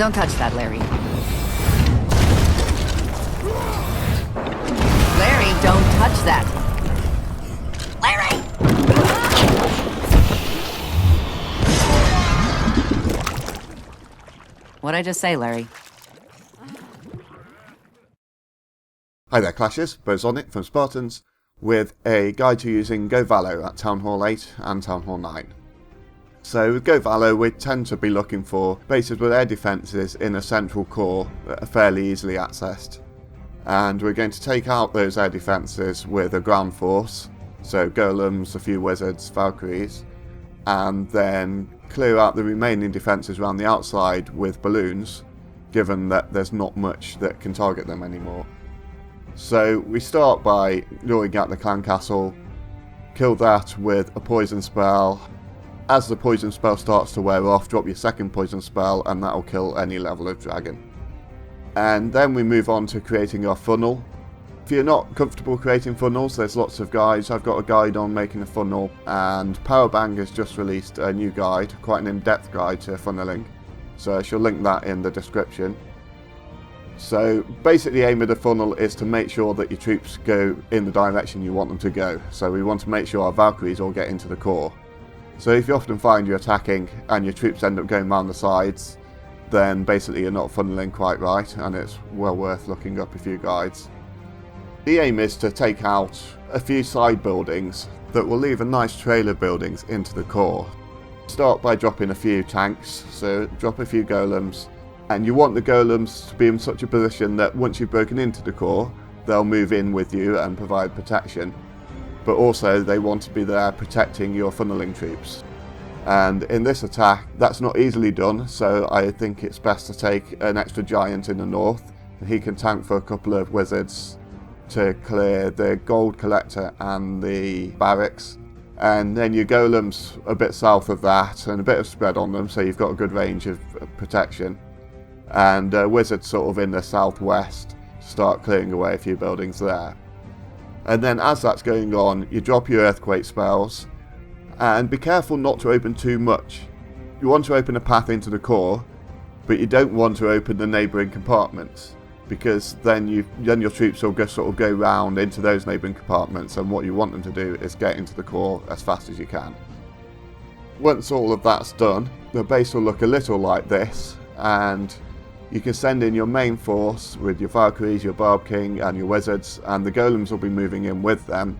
Don't touch that, Larry. Larry, don't touch that. Larry! What'd I just say, Larry? Hi there Clashers, Bozonic from Spartans, with a guide to using GoVaLo at Town Hall 8 and Town Hall 9. So with GoVaLo we tend to be looking for bases with air defences in a central core that are fairly easily accessed. And we're going to take out those air defences with a ground force, so golems, a few wizards, Valkyries, and then clear out the remaining defences around the outside with balloons, given that there's not much that can target them anymore. So we start by luring out the clan castle, kill that with a poison spell. As the poison spell starts to wear off, drop your second poison spell and that will kill any level of dragon. And then we move on to creating our funnel. If you're not comfortable creating funnels, there's lots of guides. I've got a guide on making a funnel, and Powerbang has just released a new guide, quite an in-depth guide to funneling. So I shall link that in the description. So basically the aim of the funnel is to make sure that your troops go in the direction you want them to go. So we want to make sure our Valkyries all get into the core. So if you often find you're attacking and your troops end up going around the sides, then basically you're not funneling quite right, and it's well worth looking up a few guides. The aim is to take out a few side buildings that will leave a nice trail of buildings into the core. Start by dropping a few tanks, so drop a few golems. And you want the golems to be in such a position that once you've broken into the core, they'll move in with you and provide protection. But also they want to be there protecting your funneling troops. And in this attack, that's not easily done, so I think it's best to take an extra giant in the north. He can tank for a couple of wizards to clear the gold collector and the barracks. And then your golems a bit south of that and a bit of spread on them, so you've got a good range of protection. And wizards sort of in the southwest, start clearing away a few buildings there. And then as that's going on, you drop your earthquake spells, and be careful not to open too much. You want to open a path into the core, but you don't want to open the neighbouring compartments, because then your troops will sort of go round into those neighbouring compartments, and what you want them to do is get into the core as fast as you can. Once all of that's done, the base will look a little like this, and you can send in your main force with your Valkyries, your Barb King and your Wizards, and the Golems will be moving in with them,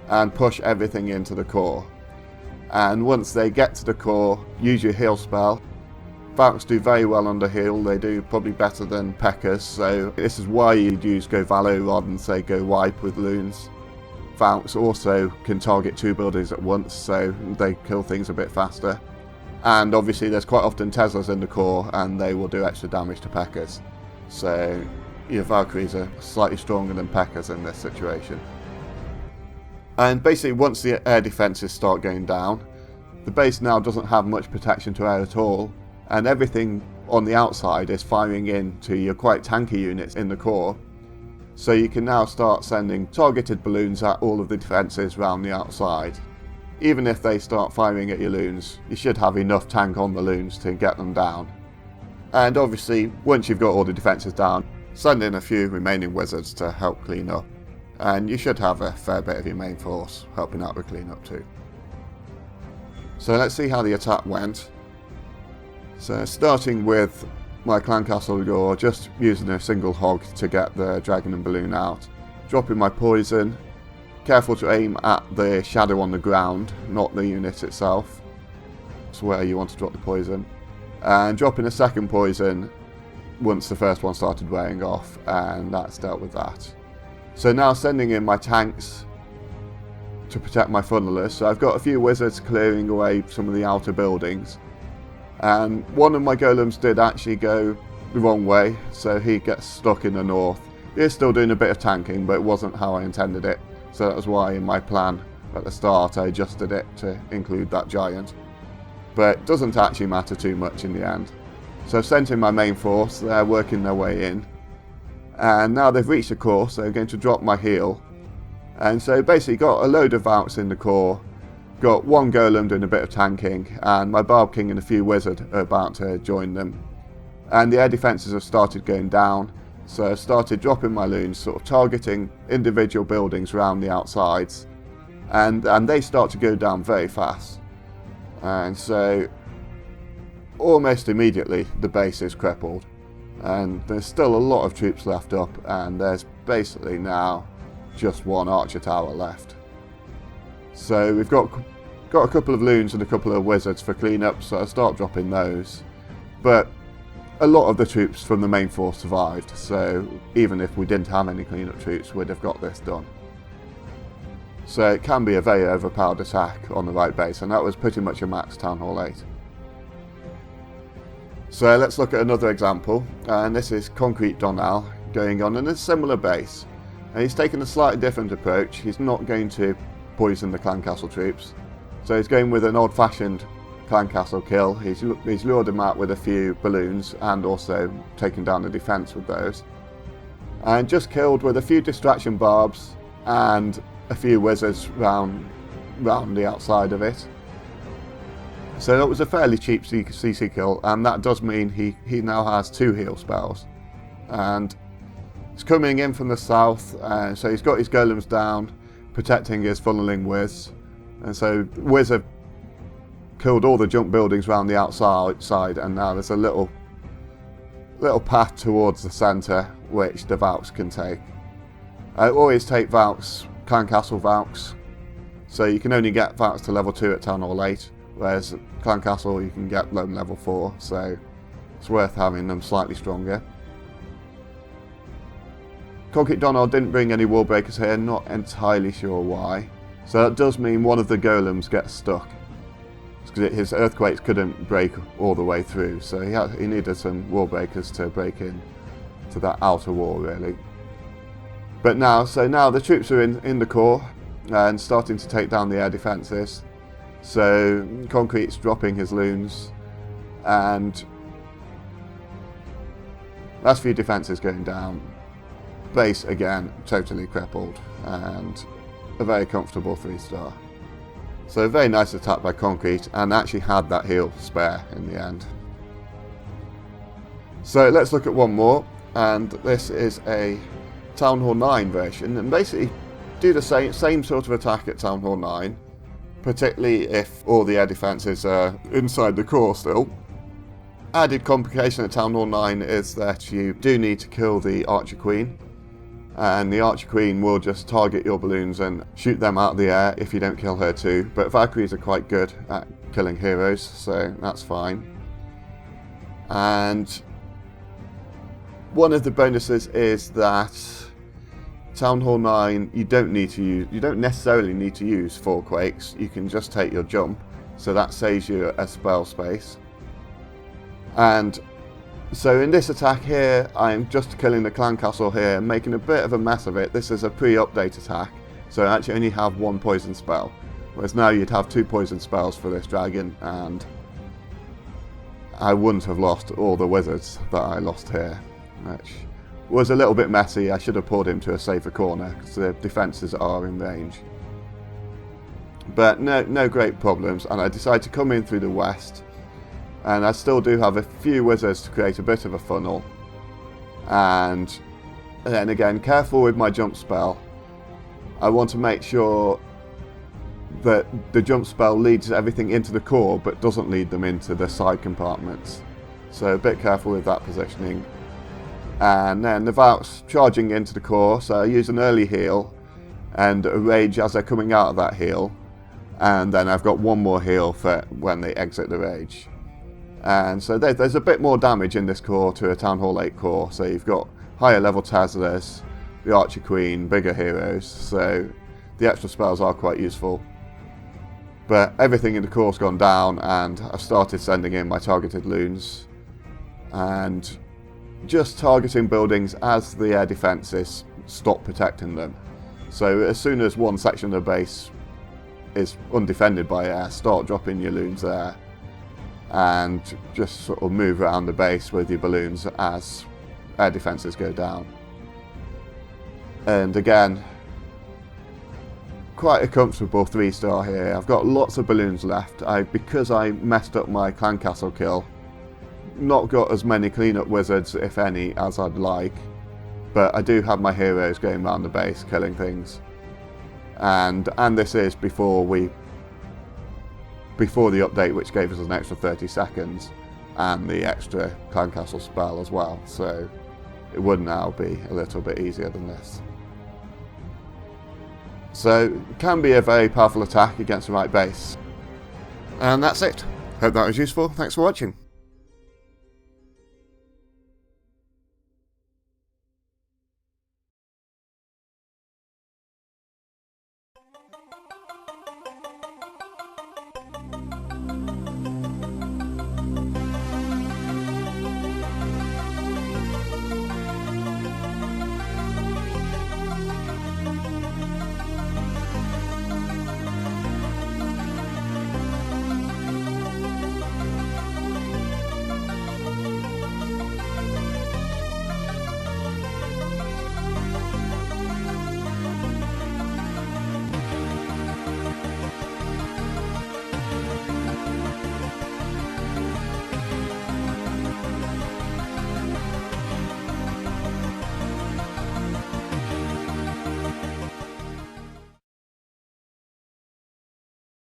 and push everything into the core. And once they get to the core, use your heal spell. Valks do very well under heal, they do probably better than P.E.K.K.A.s, so this is why you'd use GoVaLo rather than say Go Wipe with loons. Valks also can target two buildings at once, so they kill things a bit faster. And obviously there's quite often Teslas in the core and they will do extra damage to P.E.K.K.A.s. So your Valkyries are slightly stronger than P.E.K.K.A.s in this situation. And basically once the air defences start going down, the base now doesn't have much protection to air at all, and everything on the outside is firing into your quite tanky units in the core. So you can now start sending targeted balloons at all of the defences around the outside. Even if they start firing at your loons, you should have enough tank on the loons to get them down. And obviously, once you've got all the defences down, send in a few remaining wizards to help clean up. And you should have a fair bit of your main force helping out with cleanup too. So let's see how the attack went. So starting with my clan castle door, just using a single hog to get the dragon and balloon out. Dropping my poison. Careful to aim at the shadow on the ground, not the unit itself. That's where you want to drop the poison. And dropping a second poison once the first one started wearing off, and that's dealt with that. So now sending in my tanks to protect my funnelers. So I've got a few wizards clearing away some of the outer buildings. And one of my golems did actually go the wrong way, so he gets stuck in the north. He is still doing a bit of tanking, but it wasn't how I intended it. So that was why in my plan at the start I adjusted it to include that giant. But it doesn't actually matter too much in the end. So I've sent in my main force, they're working their way in. And now they've reached the core, so I'm going to drop my heal. And so basically got a load of Valks in the core, got one golem doing a bit of tanking, and my Barb King and a few wizard are about to join them. and the air defences have started going down. So I started dropping my loons, sort of targeting individual buildings around the outsides, and they start to go down very fast. And so almost immediately the base is crippled, and there's still a lot of troops left up, and there's basically now just one archer tower left. So we've got a couple of loons and a couple of wizards for cleanup, so I start dropping those. But a lot of the troops from the main force survived, so even if we didn't have any cleanup troops, we'd have got this done. So it can be a very overpowered attack on the right base, and that was pretty much a max Town Hall 8. So let's look at another example, and this is Concrete Donal going on in a similar base. And he's taken a slightly different approach. He's not going to poison the clan castle troops, so he's going with an old-fashioned clan castle kill. He's lured them out with a few balloons and also taken down the defence with those, and just killed with a few distraction barbs and a few wizards round the outside of it. So that was a fairly cheap CC kill, and that does mean he now has 2 heal spells, and he's coming in from the south, so he's got his golems down protecting his funneling wiz, and so wiz have killed all the junk buildings around the outside, and now there's a little path towards the centre which the Valks can take. I always take Valks, Clan Castle Valks, so you can only get Valks to level 2 at Town Hall 8, whereas Clan Castle you can get them level 4, so it's worth having them slightly stronger. Concrete Donal didn't bring any wall breakers here, not entirely sure why, so that does mean one of the golems gets stuck, because his earthquakes couldn't break all the way through, so he needed some wall breakers to break in to that outer wall really. But now the troops are in the core and starting to take down the air defences, so Concrete's dropping his loons, and last few defences going down. Base again totally crippled, and a very comfortable 3-star. So a very nice attack by Concrete, and actually had that heal spare in the end. So let's look at one more, and this is a Town Hall 9 version, and basically do the same sort of attack at Town Hall 9, particularly if all the air defences are inside the core still. Added complication at Town Hall 9 is that you do need to kill the Archer Queen, and the Archer Queen will just target your balloons and shoot them out of the air if you don't kill her too. But Valkyries are quite good at killing heroes, so that's fine. And one of the bonuses is that Town Hall 9 you don't necessarily need to use 4 quakes. You can just take your jump, so that saves you a spell space. And so in this attack here, I'm just killing the clan castle here, making a bit of a mess of it. This is a pre-update attack, so I actually only have 1 poison spell, whereas now you'd have 2 poison spells for this dragon, and I wouldn't have lost all the wizards that I lost here, which was a little bit messy. I should have pulled him to a safer corner, because the defences are in range. But no great problems, and I decided to come in through the west. And I still do have a few wizards to create a bit of a funnel. And then again, careful with my jump spell. I want to make sure that the jump spell leads everything into the core, but doesn't lead them into the side compartments. So a bit careful with that positioning. And then the Valks charging into the core, so I use an early heal and a rage as they're coming out of that heal. And then I've got 1 more heal for when they exit the rage. And so there's a bit more damage in this core to a Town Hall 8 core, so you've got higher level Teslas, the Archer Queen, bigger heroes, so the extra spells are quite useful. But everything in the core's gone down, and I've started sending in my targeted loons, and just targeting buildings as the air defences stop protecting them. So as soon as one section of the base is undefended by air, start dropping your loons there, and just sort of move around the base with your balloons as air defences go down. And again, quite a comfortable 3-star here. I've got lots of balloons left. Because I messed up my clan castle kill, not got as many cleanup wizards, if any, as I'd like, but I do have my heroes going around the base killing things, and this is before the update, which gave us an extra 30 seconds and the extra clan castle spell as well, so it would now be a little bit easier than this. So it can be a very powerful attack against the right base. And that's it. Hope that was useful. Thanks for watching.